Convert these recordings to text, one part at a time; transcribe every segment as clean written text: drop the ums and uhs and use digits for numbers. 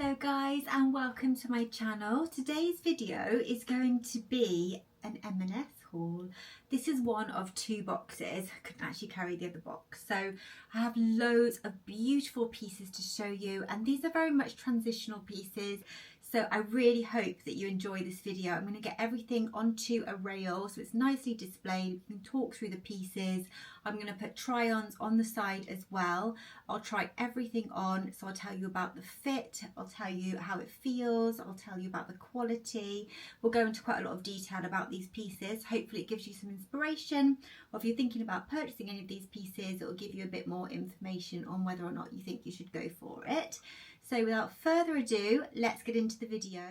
Hello guys and welcome to my channel. Today's video is going to be an M&S haul. This is one of two boxes. I couldn't actually carry the other box. So I have loads of beautiful pieces to show you, and these are very much transitional pieces. So I really hope that you enjoy this video. I'm going to get everything onto a rail so it's nicely displayed. We can talk through the pieces. I'm going to put try-ons on the side as well. I'll try everything on, so I'll tell you about the fit, I'll tell you how it feels, I'll tell you about the quality. We'll go into quite a lot of detail about these pieces. Hopefully it gives you some inspiration, or if you're thinking about purchasing any of these pieces, it will give you a bit more information on whether or not you think you should go for it. So without further ado, let's get into the video.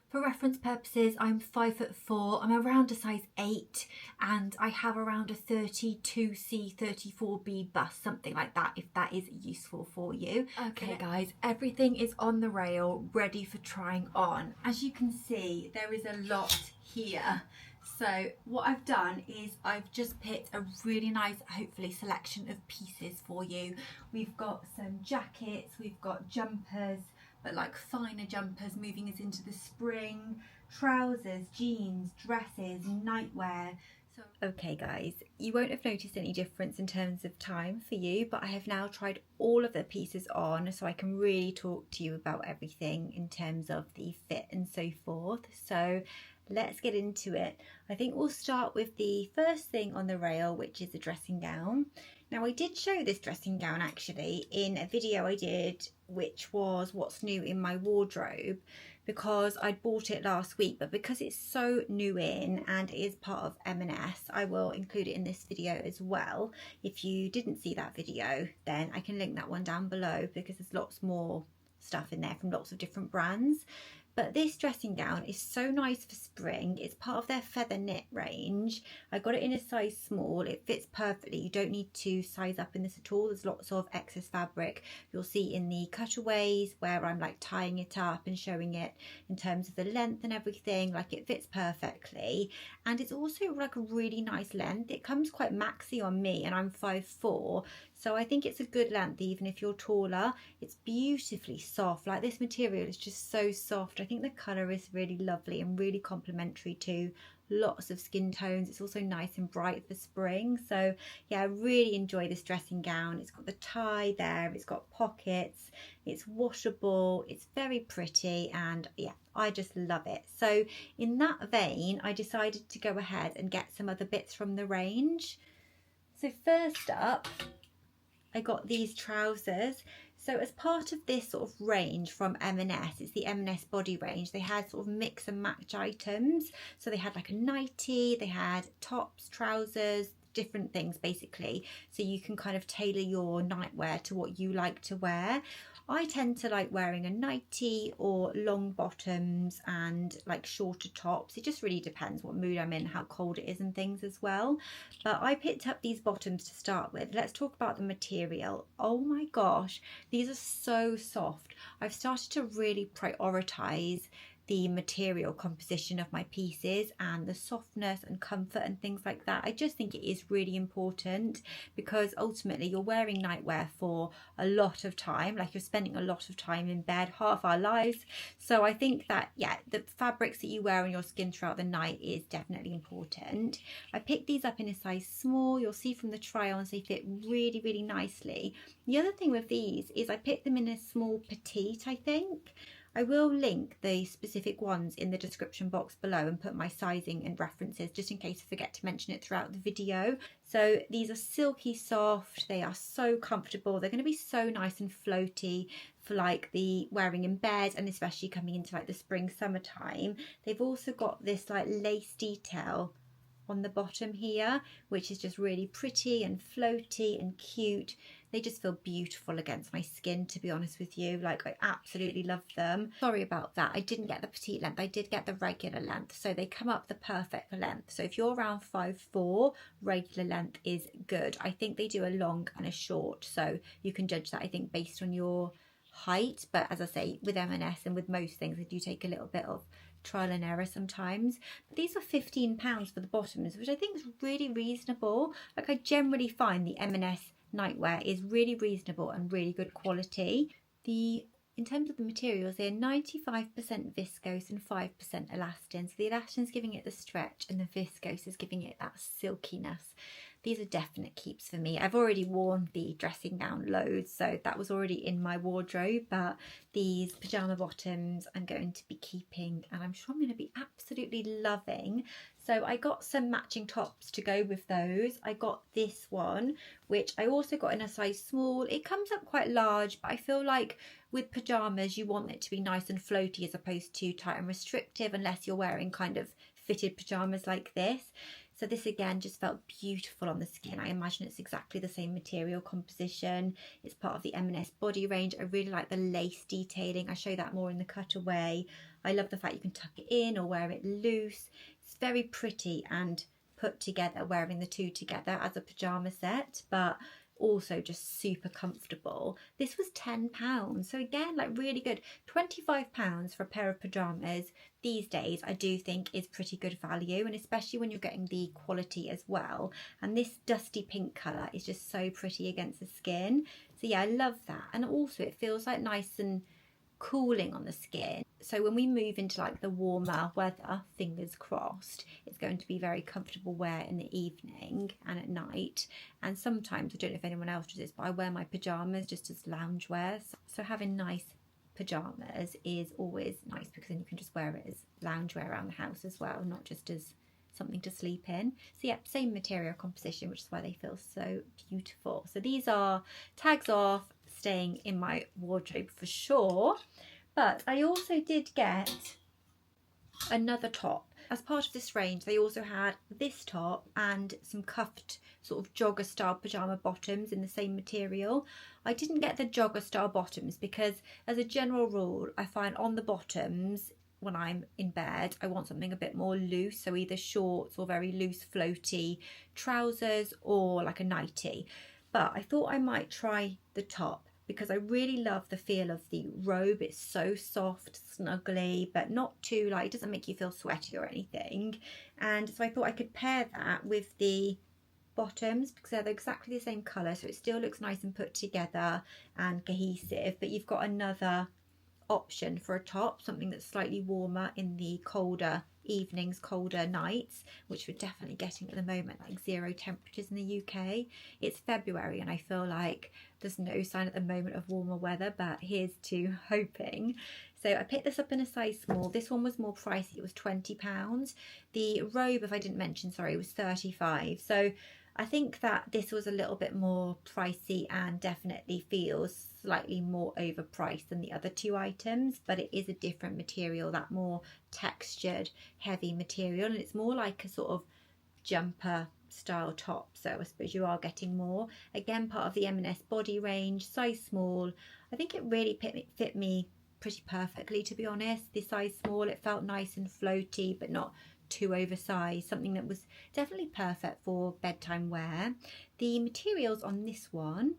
For reference purposes, I'm 5'4", I'm around a size 8, and I have around a 32C, 34B bust, something like that, if that is useful for you. Okay guys, everything is on the rail, ready for trying on. As you can see, there is a lot here. So what I've done is I've just picked a really nice, hopefully, selection of pieces for you. We've got some jackets, we've got jumpers, but like finer jumpers moving us into the spring, trousers, jeans, dresses, nightwear. So okay guys, you won't have noticed any difference in terms of time for you, but I have now tried all of the pieces on so I can really talk to you about everything in terms of the fit and so forth. So let's get into it. I think we'll start with the first thing on the rail, which is the dressing gown. Now I did show this dressing gown actually in a video I did, which was what's new in my wardrobe, because I'd bought it last week, but because it's so new in and it is part of M&S, I will include it in this video as well. If you didn't see that video, then I can link that one down below, because there's lots more stuff in there from lots of different brands. But this dressing gown is so nice for spring. It's part of their feather knit range. I got it in a size small. It fits perfectly. You don't need to size up in this at all. There's lots of excess fabric. You'll see in the cutaways where I'm like tying it up and showing it in terms of the length and everything. Like, it fits perfectly. And it's also like a really nice length. It comes quite maxi on me, and I'm 5'4". So I think it's a good length even if you're taller. It's beautifully soft. Like, this material is just so soft. I think the colour is really lovely and really complementary to lots of skin tones. It's also nice and bright for spring. So yeah, I really enjoy this dressing gown. It's got the tie there, it's got pockets, it's washable, it's very pretty, and yeah, I just love it. So in that vein, I decided to go ahead and get some other bits from the range. So first up, I got these trousers. So as part of this sort of range from M&S, it's the M&S body range, they had sort of mix and match items. So they had like a nightie, they had tops, trousers, different things basically. So you can kind of tailor your nightwear to what you like to wear. I tend to like wearing a nightie or long bottoms and like shorter tops. It just really depends what mood I'm in, how cold it is and things as well. But I picked up these bottoms to start with. Let's talk about the material. Oh my gosh, these are so soft. I've started to really prioritize the material composition of my pieces and the softness and comfort and things like that. I just think it is really important, because ultimately you're wearing nightwear for a lot of time, like you're spending a lot of time in bed, half our lives. So I think that, yeah, the fabrics that you wear on your skin throughout the night is definitely important. I picked these up in a size small. You'll see from the try-ons they fit really, really nicely. The other thing with these is I picked them in a small petite, I think. I will link the specific ones in the description box below and put my sizing and references, just in case I forget to mention it throughout the video. So these are silky soft, they are so comfortable, they're going to be so nice and floaty for like the wearing in bed, and especially coming into like the spring summertime. They've also got this like lace detail on the bottom here, which is just really pretty and floaty and cute. They just feel beautiful against my skin, to be honest with you. Like, I absolutely love them. Sorry about that, I didn't get the petite length, I did get the regular length, so they come up the perfect length. So if you're around 5'4", regular length is good. I think they do a long and a short, so you can judge that, I think, based on your height. But as I say, with M&S and with most things, they do take a little bit of trial and error sometimes. But these are £15 for the bottoms, which I think is really reasonable. Like, I generally find the M&S Nightwear is really reasonable and really good quality. In terms of the materials, they're 95% viscose and 5% elastin. So the elastin's giving it the stretch and the viscose is giving it that silkiness. These are definite keeps for me. I've already worn the dressing gown loads, so that was already in my wardrobe, but these pyjama bottoms I'm going to be keeping, and I'm sure I'm going to be absolutely loving. So I got some matching tops to go with those. I got this one, which I also got in a size small. It comes up quite large, but I feel like with pyjamas you want it to be nice and floaty as opposed to tight and restrictive, unless you're wearing kind of fitted pyjamas like this. So this again just felt beautiful on the skin. I imagine it's exactly the same material composition. It's part of the M&S body range. I really like the lace detailing. I show that more in the cutaway. I love the fact you can tuck it in or wear it loose. It's very pretty and put together, wearing the two together as a pyjama set, but also just super comfortable. This was £10, so again, like really good. £25 for a pair of pyjamas these days I do think is pretty good value, and especially when you're getting the quality as well. And this dusty pink colour is just so pretty against the skin. So yeah, I love that. And also it feels like nice and cooling on the skin. So when we move into like the warmer weather, fingers crossed, it's going to be very comfortable wear in the evening and at night. And sometimes, I don't know if anyone else does this, but I wear my pyjamas just as loungewear. So having nice pyjamas is always nice, because then you can just wear it as loungewear around the house as well, not just as something to sleep in. So yeah, same material composition, which is why they feel so beautiful. So these are tags off, staying in my wardrobe for sure. But I also did get another top. As part of this range, they also had this top and some cuffed sort of jogger style pyjama bottoms in the same material. I didn't get the jogger style bottoms because, as a general rule, I find on the bottoms when I'm in bed, I want something a bit more loose, so either shorts or very loose floaty trousers or like a nightie. But I thought I might try the top because I really love the feel of the robe. It's so soft, snuggly, but not too like, it doesn't make you feel sweaty or anything. And so I thought I could pair that with the bottoms because they're exactly the same colour, so it still looks nice and put together and cohesive, but you've got another option for a top, something that's slightly warmer in the colder evenings, colder nights, which we're definitely getting at the moment, like 0 temperatures in the UK. It's February and I feel like there's no sign at the moment of warmer weather, but here's to hoping. So I picked this up in a size small. This one was more pricey, it was £20. The robe, if I didn't mention, sorry, was £35. So I think that this was a little bit more pricey and definitely feels slightly more overpriced than the other two items, but it is a different material, that more textured, heavy material, and it's more like a sort of jumper style top, so I suppose you are getting more. Again, part of the M&S body range, size small. I think it really fit me pretty perfectly, to be honest. The size small, it felt nice and floaty, but not too oversized, something that was definitely perfect for bedtime wear. The materials on this one,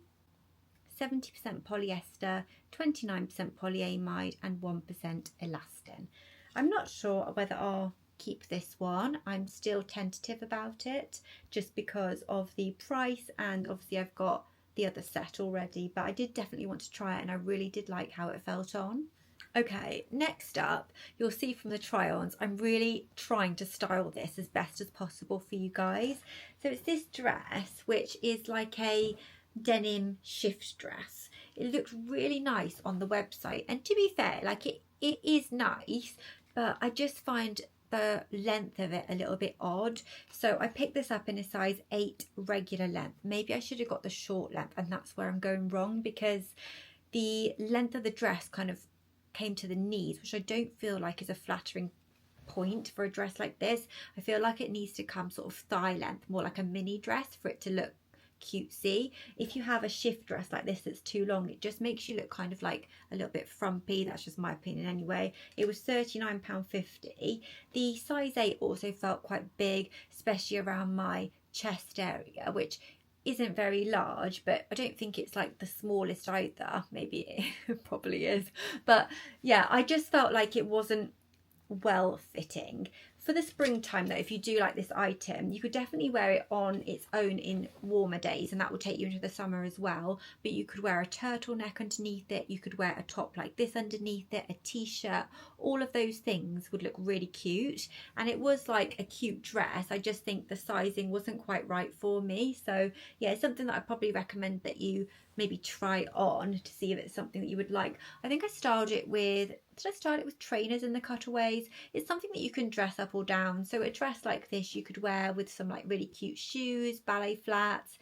70% polyester, 29% polyamide and 1% elastin. I'm not sure whether I'll keep this one. I'm still tentative about it just because of the price, and obviously I've got the other set already, but I did definitely want to try it and I really did like how it felt on. Okay, next up, you'll see from the try-ons, I'm really trying to style this as best as possible for you guys. So it's this dress, which is like a denim shift dress. It looks really nice on the website, and to be fair, like it is nice, but I just find the length of it a little bit odd. So I picked this up in a size 8 regular length. Maybe I should have got the short length, and that's where I'm going wrong, because the length of the dress kind of came to the knees, which I don't feel like is a flattering point for a dress like this. I feel like it needs to come sort of thigh length, more like a mini dress, for it to look cutesy. If you have a shift dress like this that's too long, it just makes you look kind of like a little bit frumpy. That's just my opinion anyway. It was £39.50. The size 8 also felt quite big, especially around my chest area, which isn't very large, but I don't think it's like the smallest either. Maybe it probably is, but yeah, I just felt like it wasn't well fitting. For the springtime though, if you do like this item, you could definitely wear it on its own in warmer days, and that will take you into the summer as well. But you could wear a turtleneck underneath it, you could wear a top like this underneath it, a t-shirt, all of those things would look really cute. And it was like a cute dress, I just think the sizing wasn't quite right for me. So yeah, it's something that I probably recommend that you maybe try on to see if it's something that you would like. I think I styled it with, did I style it with trainers in the cutaways? It's something that you can dress up or down. So a dress like this you could wear with some like really cute shoes, ballet flats,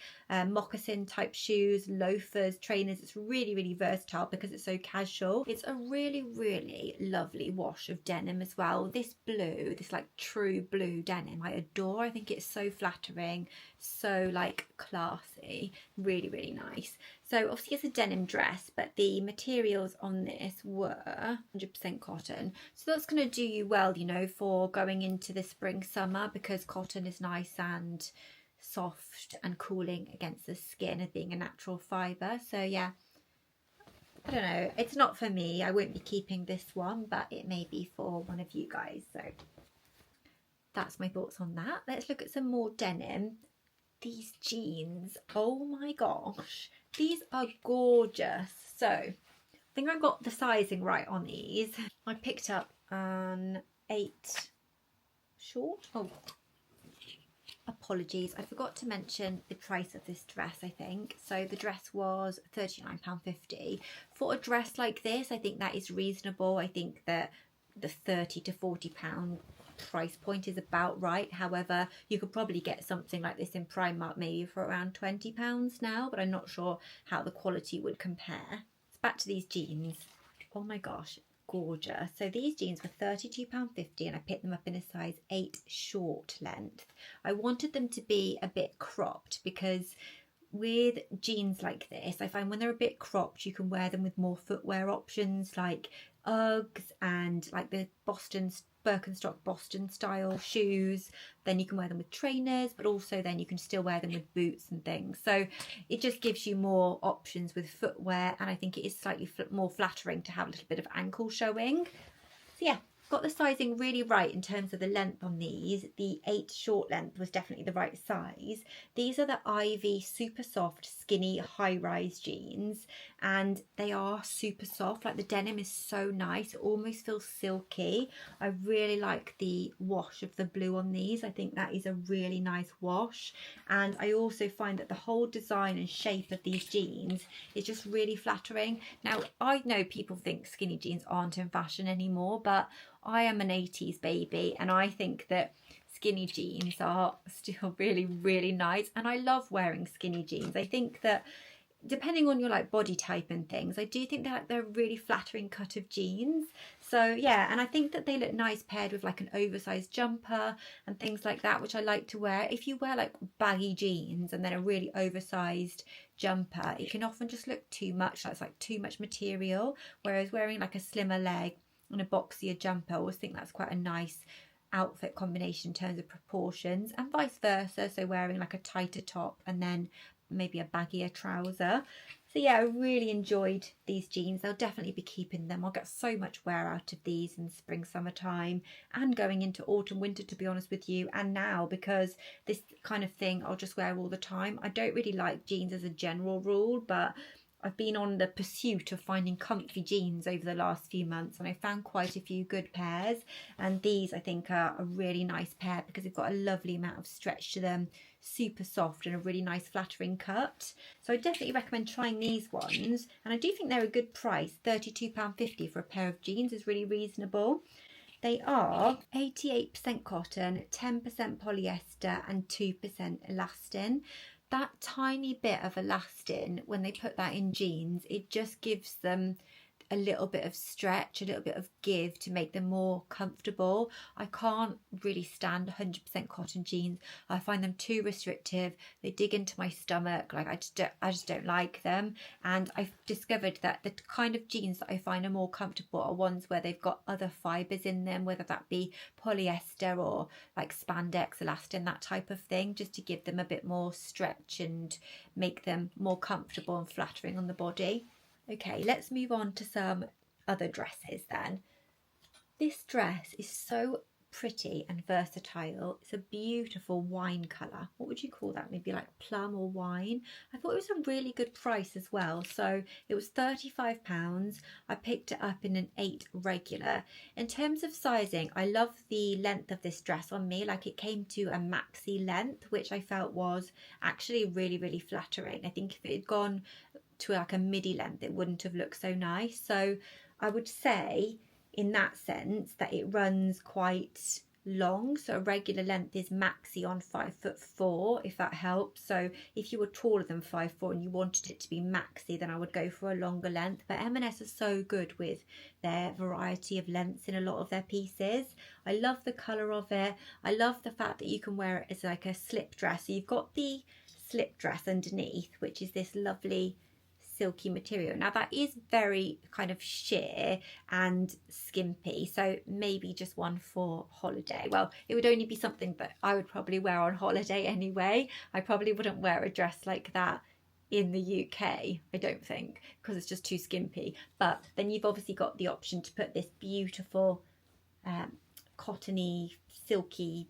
moccasin type shoes, loafers, trainers. It's really, really versatile because it's so casual. It's a really, really lovely wash of denim as well. This blue, this like true blue denim, I adore. I think it's so flattering, so like classy, really, really nice. So obviously it's a denim dress, but the materials on this were 100% cotton. So that's going to do you well, you know, for going into the spring, summer, because cotton is nice and soft and cooling against the skin as being a natural fibre. So yeah, I don't know, it's not for me. I won't be keeping this one, but it may be for one of you guys. So that's my thoughts on that. Let's look at some more denim. These jeans, oh my gosh, these are gorgeous. So I think I got the sizing right on these. I picked up an 8 short. Oh, apologies, I forgot to mention the price of this dress, I think. So the dress was £39.50. For a dress like this, I think that is reasonable. I think that the £30 to £40 price point is about right. However, you could probably get something like this in Primark maybe for around £20 now, but I'm not sure how the quality would compare. So back to these jeans. Oh my gosh, gorgeous. So these jeans were £32.50 and I picked them up in a size 8 short length. I wanted them to be a bit cropped because with jeans like this, I find when they're a bit cropped, you can wear them with more footwear options like Uggs and like the Birkenstock Boston style shoes. Then you can wear them with trainers, but also then you can still wear them with boots and things. So it just gives you more options with footwear, and I think it is slightly more flattering to have a little bit of ankle showing. So yeah, got the sizing really right in terms of the length on these. The 8 short length was definitely the right size. These are the Ivy super soft skinny high-rise jeans, and they are super soft. Like the denim is so nice, it almost feels silky. I really like the wash of the blue on these. I think that is a really nice wash, and I also find that the whole design and shape of these jeans is just really flattering. Now I know people think skinny jeans aren't in fashion anymore, but I am an 80s baby and I think that skinny jeans are still really, really nice, and I love wearing skinny jeans. I think that depending on your like body type and things, I do think they're a really flattering cut of jeans. So yeah, and I think that they look nice paired with like an oversized jumper and things like that, which I like to wear. If you wear like baggy jeans and then a really oversized jumper, it can often just look too much. That's like too much material, whereas wearing like a slimmer leg and a boxier jumper, I always think that's quite a nice outfit combination in terms of proportions, and vice versa. So wearing like a tighter top and then maybe a baggier trouser. So yeah, I really enjoyed these jeans. I'll definitely be keeping them. I'll get so much wear out of these in spring, summertime, and going into autumn, winter, to be honest with you. And now, because this kind of thing I'll just wear all the time. I don't really like jeans as a general rule, but I've been on the pursuit of finding comfy jeans over the last few months, and I found quite a few good pairs, and these I think are a really nice pair because they've got a lovely amount of stretch to them, super soft and a really nice flattering cut. So I definitely recommend trying these ones, and I do think they're a good price. £32.50 for a pair of jeans is really reasonable. They are 88% cotton, 10% polyester and 2% elastin. That tiny bit of elastin, when they put that in jeans, it just gives them a little bit of stretch, a little bit of give to make them more comfortable. I can't really stand 100% cotton jeans. I find them too restrictive. They dig into my stomach. Like I just don't like them. And I've discovered that the kind of jeans that I find are more comfortable are ones where they've got other fibres in them, whether that be polyester or like spandex, elastin, that type of thing, just to give them a bit more stretch and make them more comfortable and flattering on the body. Okay, let's move on to some other dresses then. This dress is so pretty and versatile. It's a beautiful wine colour. What would you call that? Maybe like plum or wine. I thought it was a really good price as well. So it was £35. I picked it up in an 8 regular. In terms of sizing, I love the length of this dress on me. Like, it came to a maxi length, which I felt was actually really, really flattering. I think if it had gone to like a midi length, it wouldn't have looked so nice. So I would say in that sense that it runs quite long. So a regular length is maxi on 5'4", if that helps. So if you were taller than 5'4" and you wanted it to be maxi, then I would go for a longer length. But M&S are so good with their variety of lengths in a lot of their pieces. I love the colour of it. I love the fact that you can wear it as like a slip dress. So you've got the slip dress underneath, which is this lovely silky material. Now that is very kind of sheer and skimpy, so maybe just one for holiday. Well, it would only be something that I would probably wear on holiday anyway. I probably wouldn't wear a dress like that in the UK, I don't think, because it's just too skimpy. But then you've obviously got the option to put this beautiful cottony, silky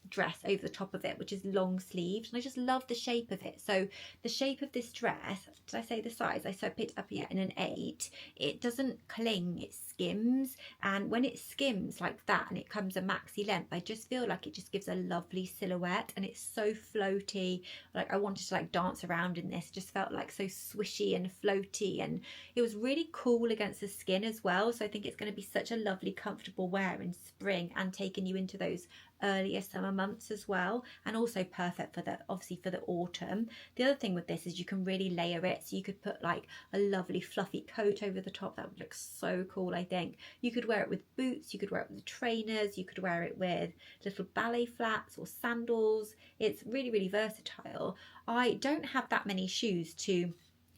dress over the top of it, which is long sleeved, and I just love the shape of it. So the shape of this dress, did I say the size? I picked it up here in an 8. It doesn't cling, it skims, and when it skims like that and it comes a maxi length, I just feel like it just gives a lovely silhouette, and it's so floaty. Like, I wanted to like dance around in this. It just felt like so swishy and floaty, and it was really cool against the skin as well. So I think it's going to be such a lovely comfortable wear in spring and taking you into those earlier summer months as well, and also perfect for the, obviously for the autumn. The other thing with this is you can really layer it, so you could put like a lovely fluffy coat over the top. That would look so cool. I think you could wear it with boots, you could wear it with trainers, you could wear it with little ballet flats or sandals. It's really, really versatile. I don't have that many shoes to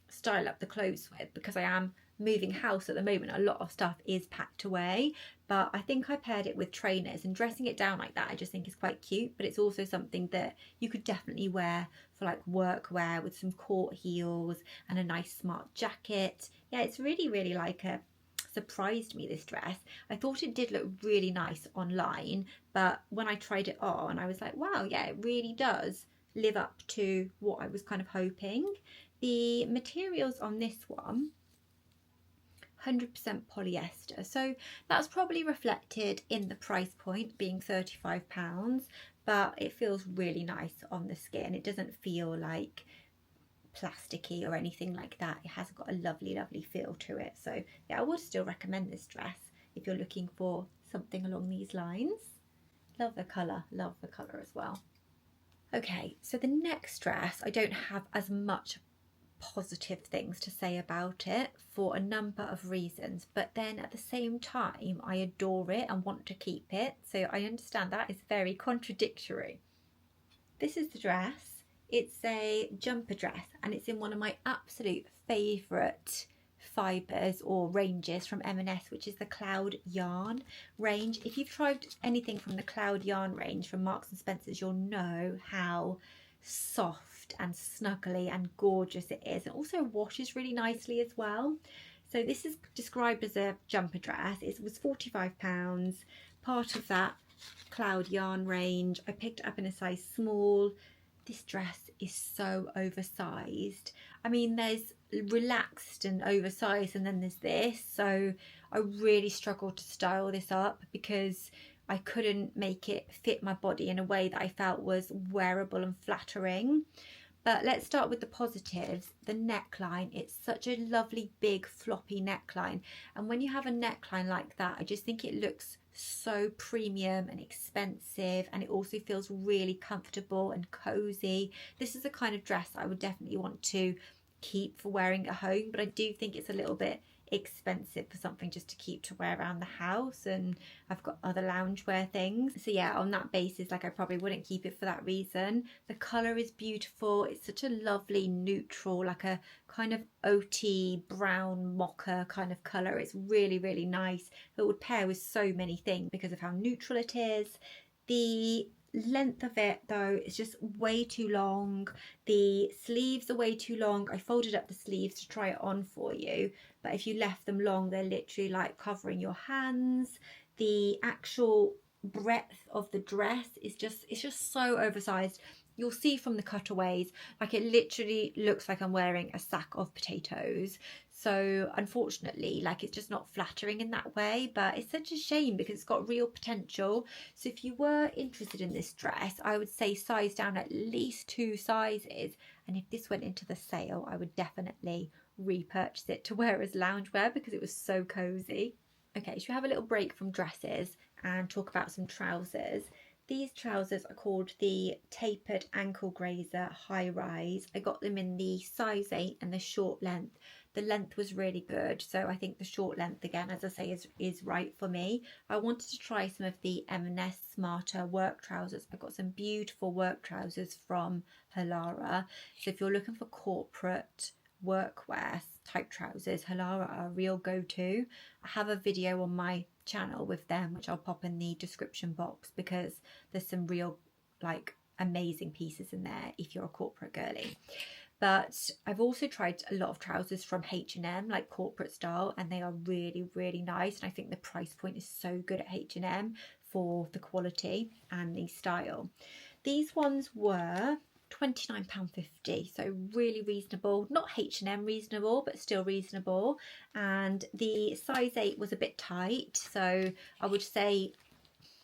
style up the clothes with because I am moving house at the moment. A lot of stuff is packed away, but I think I paired it with trainers, and dressing it down like that I just think is quite cute. But it's also something that you could definitely wear for like work wear with some court heels and a nice smart jacket. Yeah, it's really, really like a surprised me, this dress. I thought it did look really nice online, but when I tried it on I was like, wow, yeah, it really does live up to what I was kind of hoping. The materials on this one, 100% polyester, so that's probably reflected in the price point being £35, but it feels really nice on the skin. It doesn't feel like plasticky or anything like that. It has got a lovely, lovely feel to it. So yeah, I would still recommend this dress if you're looking for something along these lines. Love the colour as well. Okay, so the next dress, I don't have as much positive things to say about it for a number of reasons, but then at the same time I adore it and want to keep it, so I understand that is very contradictory. This is the dress. It's a jumper dress and it's in one of my absolute favourite fibres or ranges from M&S, which is the Cloud Yarn range. If you've tried anything from the Cloud Yarn range from Marks and Spencer's, you'll know how soft and snuggly and gorgeous it is. It also washes really nicely as well. So this is described as a jumper dress. It was £45, part of that Cloud Yarn range. I picked it up in a size small. This dress is so oversized. I mean, there's relaxed and oversized, and then there's this. So I really struggled to style this up because I couldn't make it fit my body in a way that I felt was wearable and flattering. But let's start with the positives. The neckline, it's such a lovely big floppy neckline, and when you have a neckline like that, I just think it looks so premium and expensive, and it also feels really comfortable and cozy. This is the kind of dress I would definitely want to keep for wearing at home, but I do think it's a little bit expensive for something just to keep to wear around the house, and I've got other loungewear things. So yeah, on that basis, like, I probably wouldn't keep it for that reason. The colour is beautiful. It's such a lovely neutral, like a kind of oaty brown mocha kind of colour. It's really, really nice. It would pair with so many things because of how neutral it is. The length of it though is just way too long. The sleeves are way too long. I folded up the sleeves to try it on for you, but if you left them long, they're literally like covering your hands. The actual breadth of the dress is just, it's just so oversized. You'll see from the cutaways, like it literally looks like I'm wearing a sack of potatoes. So unfortunately, like it's just not flattering in that way, but it's such a shame because it's got real potential. So if you were interested in this dress, I would say size down at least 2 sizes. And if this went into the sale, I would definitely repurchase it to wear as loungewear because it was so cozy. Okay, should we have a little break from dresses and talk about some trousers? These trousers are called the Tapered Ankle Grazer High Rise. I got them in the size 8 and the short length. The length was really good, so I think the short length, again, as I say, is right for me. I wanted to try some of the M&S Smarter work trousers. I got some beautiful work trousers from Halara. So if you're looking for corporate workwear type trousers, Halara are a real go-to. I have a video on my channel with them, which I'll pop in the description box, because there's some real like amazing pieces in there if you're a corporate girly. But I've also tried a lot of trousers from H&M, like corporate style, and they are really, really nice. And I think the price point is so good at H&M for the quality and the style. These ones were £29.50, so really reasonable. Not H&M reasonable, but still reasonable. And the size 8 was a bit tight, so I would say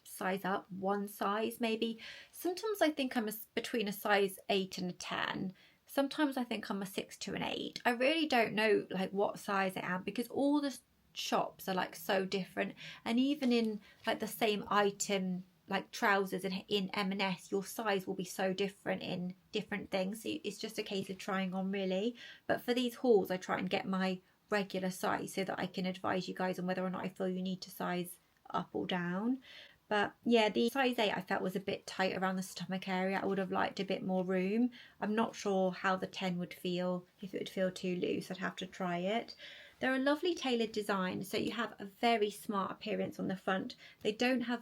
size up 1 size maybe. Sometimes I think I'm between a size 8 and a 10. Sometimes I think I'm a 6 to an 8. I really don't know like what size I am, because all the shops are like so different, and even in like the same item, like trousers in M&S, your size will be so different in different things. So it's just a case of trying on really. But for these hauls, I try and get my regular size so that I can advise you guys on whether or not I feel you need to size up or down. But yeah, the size 8 I felt was a bit tight around the stomach area. I would have liked a bit more room. I'm not sure how the 10 would feel, if it would feel too loose. I'd have to try it. They're a lovely tailored design, so you have a very smart appearance on the front. They don't have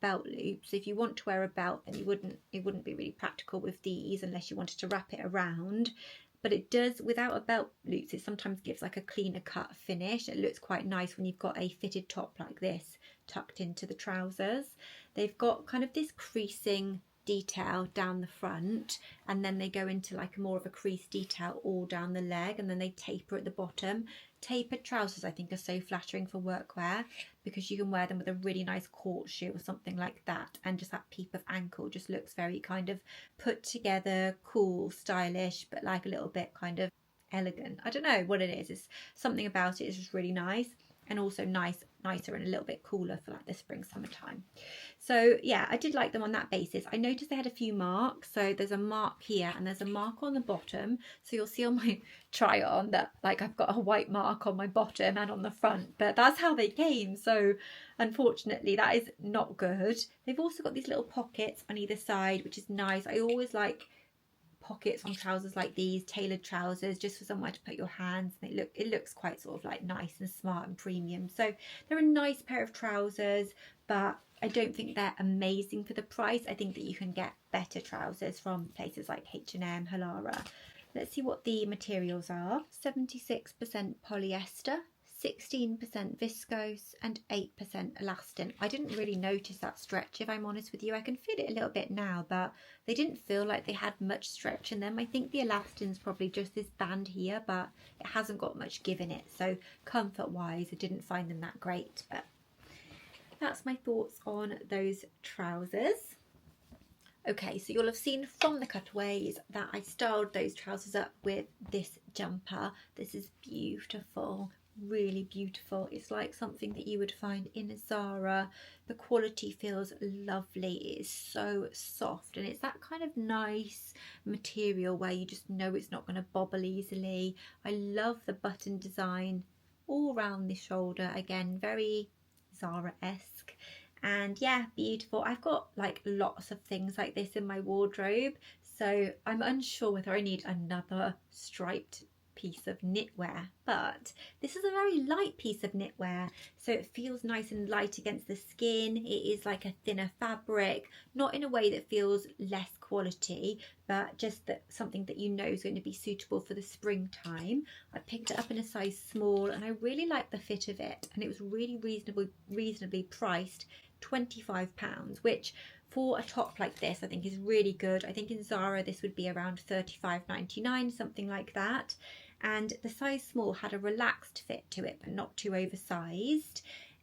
belt loops. If you want to wear a belt, then it wouldn't be really practical with these unless you wanted to wrap it around. But it does, without a belt loops, it sometimes gives like a cleaner cut finish. It looks quite nice when you've got a fitted top like this tucked into the trousers. They've got kind of this creasing detail down the front, and then they go into like more of a crease detail all down the leg, and then they taper at the bottom. Tapered trousers I think are so flattering for workwear, because you can wear them with a really nice court shoe or something like that, and just that peep of ankle just looks very kind of put together, cool, stylish, but like a little bit kind of elegant. I don't know what it is, it's something about it is just really nice, and also nicer and a little bit cooler for like the spring summertime. So yeah, I did like them on that basis. I noticed they had a few marks, so there's a mark here and there's a mark on the bottom, so you'll see on my try on that like I've got a white mark on my bottom and on the front, but that's how they came, so unfortunately that is not good. They've also got these little pockets on either side, which is nice. I always like pockets on trousers like these, tailored trousers, just for somewhere to put your hands, and it looks quite sort of like nice and smart and premium. So they're a nice pair of trousers, but I don't think they're amazing for the price. I think that you can get better trousers from places like H&M, Halara. Let's see what the materials are. 76% polyester, 16% viscose and 8% elastin. I didn't really notice that stretch, if I'm honest with you. I can feel it a little bit now, but they didn't feel like they had much stretch in them. I think the elastin's probably just this band here, but it hasn't got much give in it. So comfort wise, I didn't find them that great, but that's my thoughts on those trousers. Okay, so you'll have seen from the cutaways that I styled those trousers up with this jumper. This is beautiful, really beautiful. It's like something that you would find in a Zara. The quality feels lovely. It is so soft, and it's that kind of nice material where you just know it's not going to bobble easily. I love the button design all around the shoulder. Again, very Zara-esque. And yeah, beautiful. I've got like lots of things like this in my wardrobe, so I'm unsure whether I need another striped piece of knitwear, but this is a very light piece of knitwear, so it feels nice and light against the skin. It is like a thinner fabric, not in a way that feels less quality, but just that something that you know is going to be suitable for the springtime. I picked it up in a size small and I really like the fit of it, and it was really reasonably priced, £25, which for a top like this I think is really good. I think in Zara this would be around £35.99, something like that. And the size small had a relaxed fit to it, but not too oversized.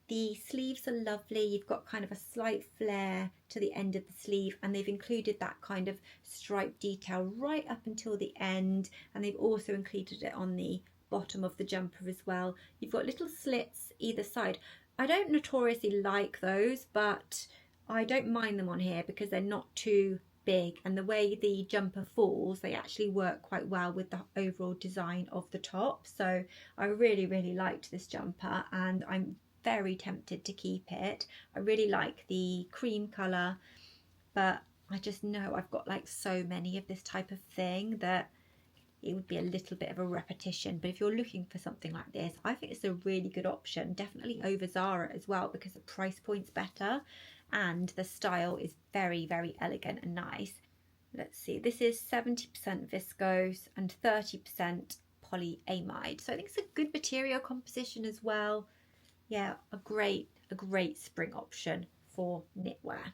The sleeves are lovely. You've got kind of a slight flare to the end of the sleeve, and they've included that kind of stripe detail right up until the end, and they've also included it on the bottom of the jumper as well. You've got little slits either side. I don't notoriously like those, but I don't mind them on here because they're not too big, and the way the jumper falls, they actually work quite well with the overall design of the top. So I really liked this jumper, and I'm very tempted to keep it. I really like the cream colour, but I just know I've got like so many of this type of thing that it would be a little bit of a repetition. But if you're looking for something like this, I think it's a really good option, definitely over Zara as well, because the price point's better and the style is very elegant and nice. Let's see, this is 70% viscose and 30% polyamide, so I think it's a good material composition as well. Yeah, a great spring option for knitwear.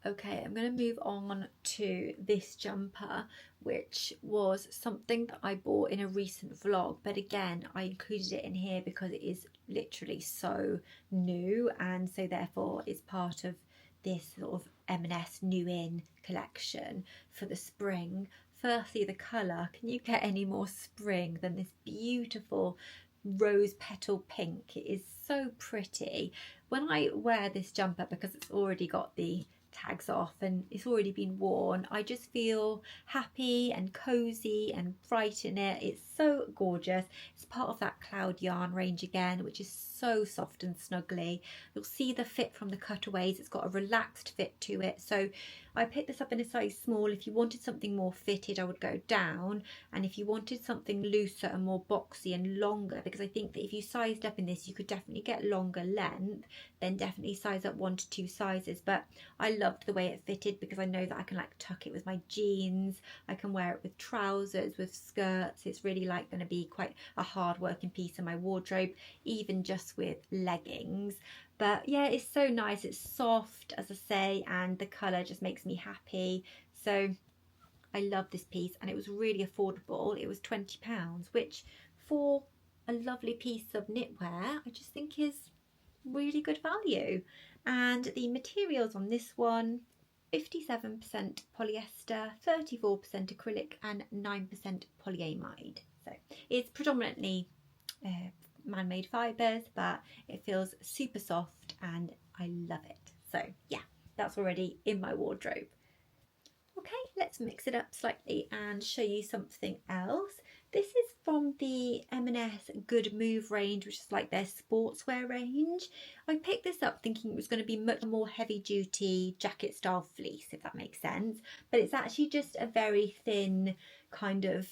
Okay, I'm going to move on to this jumper, which was something that I bought in a recent vlog, but again I included it in here because it is literally so new, and so therefore it's part of this sort of M&S new in collection for the spring. Firstly, the colour. Can you get any more spring than this beautiful rose petal pink? It is so pretty. When I wear this jumper, because it's already got the tags off and it's already been worn, I just feel happy and cozy and bright in it. It's so gorgeous. It's part of that cloud yarn range again, which is so soft and snuggly. You'll see the fit from the cutaways. It's got a relaxed fit to it, so I picked this up in a size small. If you wanted something more fitted, I would go down, and if you wanted something looser and more boxy and longer, because I think that if you sized up in this you could definitely get longer length, then definitely size up 1 to 2 sizes. But I loved the way it fitted because I know that I can like tuck it with my jeans, I can wear it with trousers, with skirts. It's really like going to be quite a hard working piece in my wardrobe, even just with leggings. But yeah, it's so nice. It's soft, as I say, and the colour just makes me happy. So I love this piece, and it was really affordable. It was £20, which for a lovely piece of knitwear I just think is really good value. And the materials on this one, 57% polyester, 34% acrylic and 9% polyamide. So it's predominantly man-made fibres, but it feels super soft and I love it. So yeah, that's already in my wardrobe. Okay, let's mix it up slightly and show you something else. This is from the M&S Good Move range, which is like their sportswear range. I picked this up thinking it was going to be much more heavy duty jacket style fleece, if that makes sense, but it's actually just a very thin kind of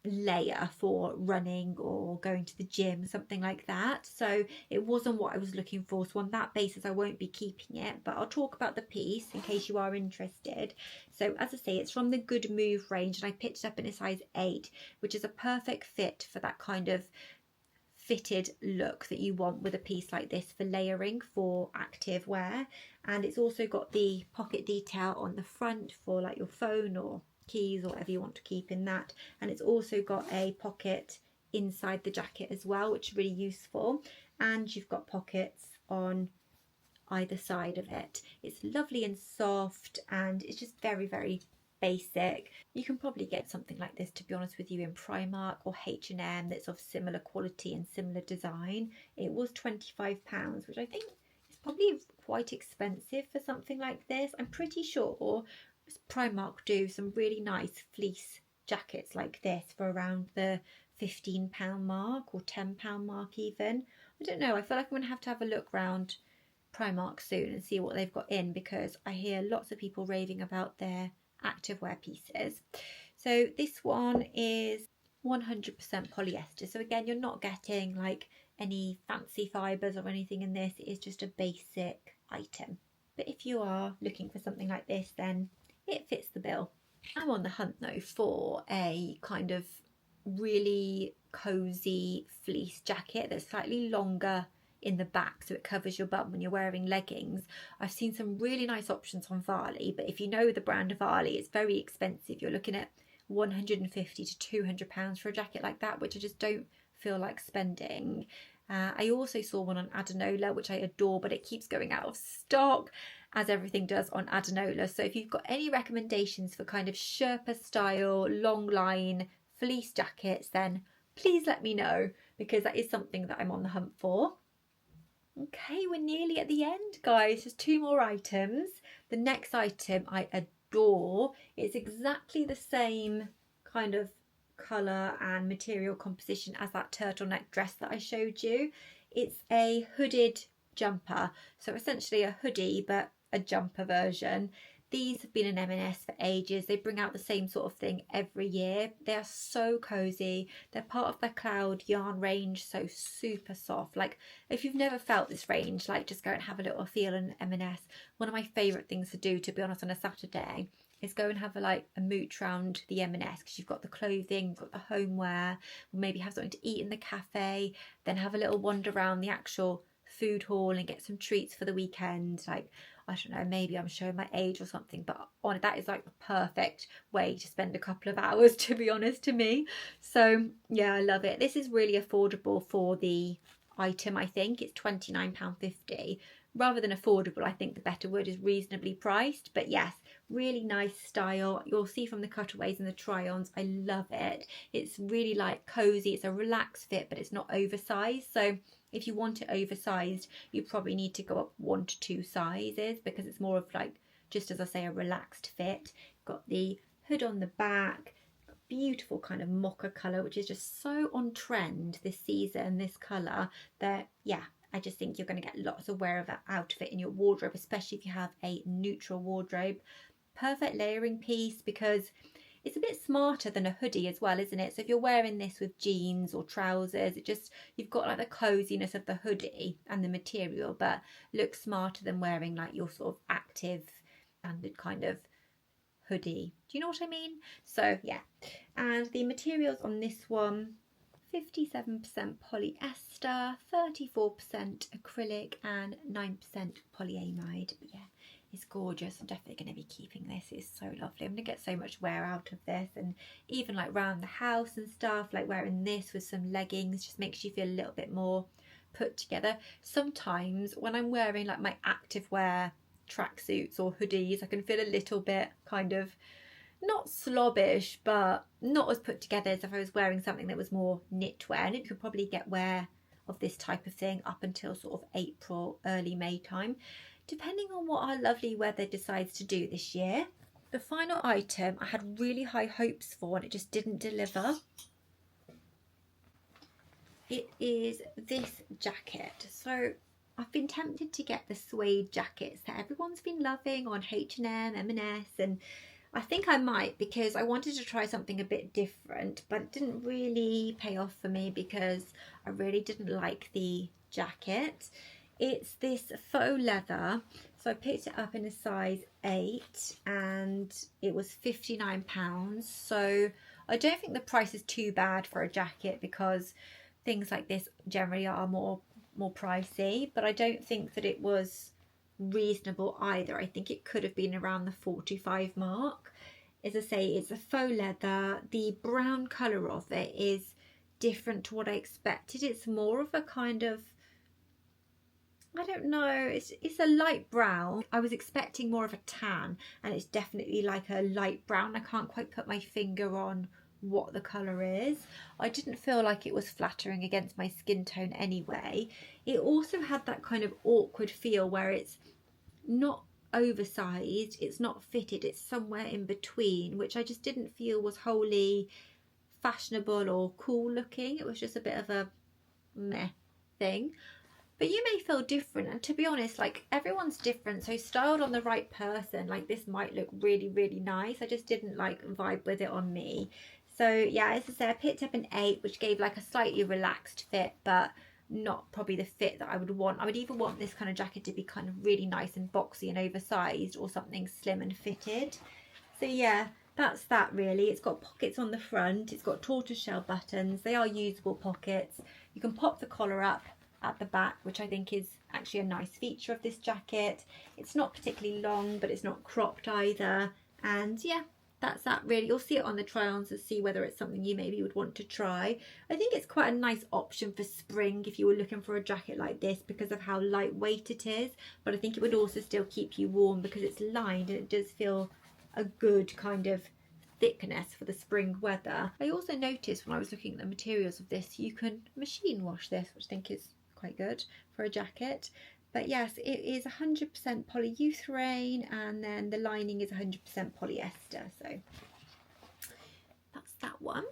layer for running or going to the gym, something like that. So it wasn't what I was looking for, so on that basis I won't be keeping it, but I'll talk about the piece in case you are interested. So as I say, it's from the Good Move range, and I picked it up in a size 8, which is a perfect fit for that kind of fitted look that you want with a piece like this for layering for active wear. And it's also got the pocket detail on the front for like your phone or keys or whatever you want to keep in that, and it's also got a pocket inside the jacket as well, which is really useful, and you've got pockets on either side of it. It's lovely and soft, and it's just very basic. You can probably get something like this, to be honest with you, in Primark or H&M that's of similar quality and similar design. It was £25, which I think is probably quite expensive for something like this. I'm pretty sure Primark do some really nice fleece jackets like this for around the £15 mark or £10 mark even. I don't know, I feel like I'm going to have a look around Primark soon and see what they've got in, because I hear lots of people raving about their activewear pieces. So this one is 100% polyester. So again, you're not getting like any fancy fibres or anything in this. It is just a basic item. But if you are looking for something like this, then it fits the bill. I'm on the hunt though for a kind of really cozy fleece jacket that's slightly longer in the back so it covers your bum when you're wearing leggings. I've seen some really nice options on Varley, but if you know the brand of Varley, it's very expensive. You're looking at £150 to £200 for a jacket like that, which I just don't feel like spending. I also saw one on Adenola, which I adore, but it keeps going out of stock, as everything does on Adenola. So if you've got any recommendations for kind of Sherpa style, long line fleece jackets, then please let me know, because that is something that I'm on the hunt for. Okay, we're nearly at the end, guys. Just 2 more items. The next item I adore. It's exactly the same kind of colour and material composition as that turtleneck dress that I showed you. It's a hooded jumper, so essentially a hoodie but a jumper version. These have been in M&S for ages. They bring out the same sort of thing every year. They are so cozy. They're part of their Cloud yarn range, so super soft. Like, if you've never felt this range, like, just go and have a little feel in M&S. One of my favourite things to do, to be honest, on a Saturday is go and have a mooch round the M&S, because you've got the clothing, you've got the homeware, maybe have something to eat in the cafe, then have a little wander around the actual food hall and get some treats for the weekend. Like, I don't know, maybe I'm showing my age or something, but that is like the perfect way to spend a couple of hours, to be honest, to me. So yeah, I love it. This is really affordable for the item. I think it's £29.50. Rather than affordable, I think the better word is reasonably priced. But yes, really nice style. You'll see from the cutaways and the try-ons, I love it. It's really like cozy. It's a relaxed fit, but it's not oversized. So if you want it oversized, you probably need to go up 1 to 2 sizes, because it's more of like, just as I say, a relaxed fit. Got the hood on the back, beautiful kind of mocha colour, which is just so on trend this season, this colour, that yeah, I just think you're going to get lots of wear of that out of it in your wardrobe, especially if you have a neutral wardrobe. Perfect layering piece, because it's a bit smarter than a hoodie as well, isn't it? So if you're wearing this with jeans or trousers, you've got like the coziness of the hoodie and the material, but looks smarter than wearing like your sort of active standard kind of hoodie. Do you know what I mean? So yeah, and the materials on this one, 57% polyester, 34% acrylic and 9% polyamide. But yeah, it's gorgeous. I'm definitely going to be keeping this. It's so lovely. I'm going to get so much wear out of this, and even like around the house and stuff, like wearing this with some leggings just makes you feel a little bit more put together. Sometimes when I'm wearing like my activewear tracksuits or hoodies, I can feel a little bit kind of not slobbish, but not as put together as if I was wearing something that was more knitwear. And you could probably get wear of this type of thing up until sort of April, early May time, depending on what our lovely weather decides to do this year. The final item I had really high hopes for, and it just didn't deliver. It is this jacket. So I've been tempted to get the suede jackets that everyone's been loving on H&M, M&S, and I think I might, because I wanted to try something a bit different, but it didn't really pay off for me because I really didn't like the jacket. It's this faux leather, so I picked it up in a size 8 and it was £59. So I don't think the price is too bad for a jacket, because things like this generally are more pricey, but I don't think that it was reasonable either. I think it could have been around the 45 mark. As I say, it's a faux leather. The brown colour of it is different to what I expected. It's more of a kind of, I don't know, it's a light brown. I was expecting more of a tan, and it's definitely like a light brown. I can't quite put my finger on what the colour is. I didn't feel like it was flattering against my skin tone anyway. It also had that kind of awkward feel where it's not oversized, it's not fitted, it's somewhere in between, which I just didn't feel was wholly fashionable or cool looking. It was just a bit of a meh thing. But you may feel different, and to be honest, like, everyone's different, so styled on the right person, like, this might look really, really nice. I just didn't like vibe with it on me. So yeah, as I said, I picked up an 8, which gave like a slightly relaxed fit, but not probably the fit that I would want. I would either want this kind of jacket to be kind of really nice and boxy and oversized, or something slim and fitted. So yeah, that's that really. It's got pockets on the front, it's got tortoiseshell buttons, they are usable pockets. You can pop the collar up at the back, which I think is actually a nice feature of this jacket. It's not particularly long, but it's not cropped either. And yeah, that's that really. You'll see it on the try-ons to see whether it's something you maybe would want to try. I think it's quite a nice option for spring if you were looking for a jacket like this, because of how lightweight it is, but I think it would also still keep you warm because it's lined and it does feel a good kind of thickness for the spring weather. I also noticed when I was looking at the materials of this, you can machine wash this, which I think is quite good for a jacket. But yes, it is 100% polyurethane, and then the lining is 100% polyester. So that's that one.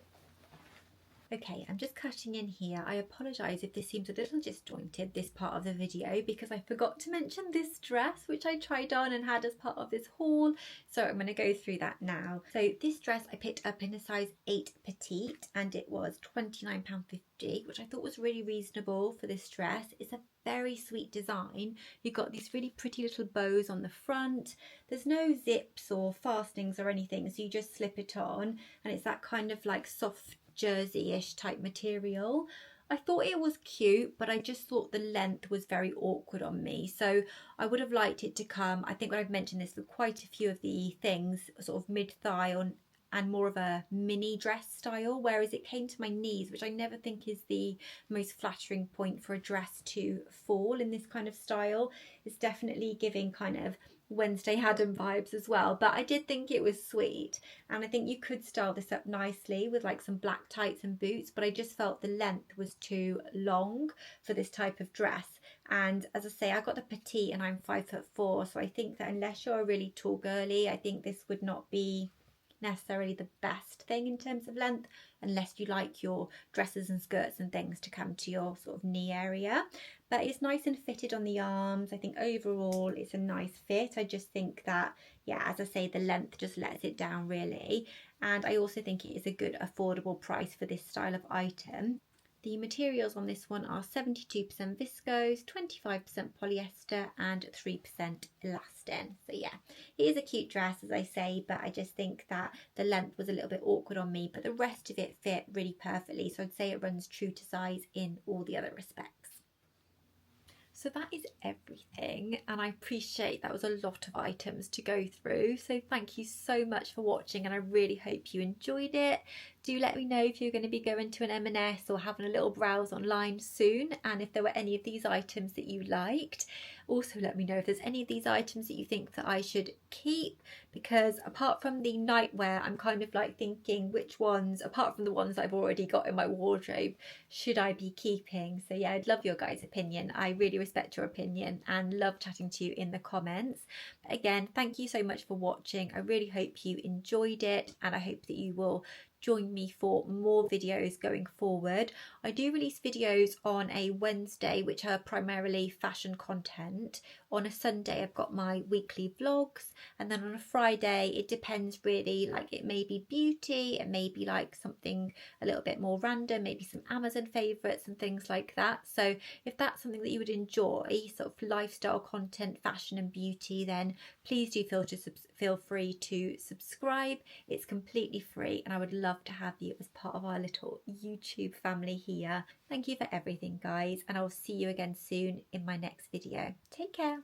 Okay, I'm just cutting in here. I apologise if this seems a little disjointed, this part of the video, because I forgot to mention this dress, which I tried on and had as part of this haul. So I'm going to go through that now. So this dress I picked up in a size 8 petite, and it was £29.50, which I thought was really reasonable for this dress. It's a very sweet design. You've got these really pretty little bows on the front. There's no zips or fastenings or anything, so you just slip it on, and it's that kind of like soft jersey-ish type material. I thought it was cute, but I just thought the length was very awkward on me, so I would have liked it to come, I think I've mentioned this with quite a few of the things, sort of mid-thigh on and more of a mini dress style, whereas it came to my knees, which I never think is the most flattering point for a dress to fall in this kind of style. It's definitely giving kind of Wednesday Haddam vibes as well, but I did think it was sweet, and I think you could style this up nicely with like some black tights and boots, but I just felt the length was too long for this type of dress. And as I say, I got the petite and I'm 5'4", so I think that unless you're a really tall girly, I think this would not be necessarily the best thing in terms of length, unless you like your dresses and skirts and things to come to your sort of knee area. But it's nice and fitted on the arms. I think overall it's a nice fit. I just think that, yeah, as I say, the length just lets it down really. And I also think it is a good affordable price for this style of item. The materials on this one are 72% viscose, 25% polyester and 3% elastin. So yeah, it is a cute dress, as I say, but I just think that the length was a little bit awkward on me, but the rest of it fit really perfectly. So I'd say it runs true to size in all the other respects. So that is everything, and I appreciate that was a lot of items to go through, so thank you so much for watching, and I really hope you enjoyed it. Do let me know if you're going to be going to an M&S or having a little browse online soon, and if there were any of these items that you liked. Also let me know if there's any of these items that you think that I should keep, because apart from the nightwear, I'm kind of like thinking which ones, apart from the ones I've already got in my wardrobe, should I be keeping. So yeah, I'd love your guys' opinion. I really respect your opinion and love chatting to you in the comments. But again, thank you so much for watching. I really hope you enjoyed it, and I hope that you will join me for more videos going forward. I do release videos on a Wednesday, which are primarily fashion content. On a Sunday I've got my weekly vlogs, and then on a Friday it depends really, like it may be beauty, it may be like something a little bit more random, maybe some Amazon favourites and things like that. So if that's something that you would enjoy, sort of lifestyle content, fashion and beauty, then please do feel free to subscribe. It's completely free, and I would love to have you as part of our little YouTube family here. Thank you for everything, guys, and I'll see you again soon in my next video. Take care.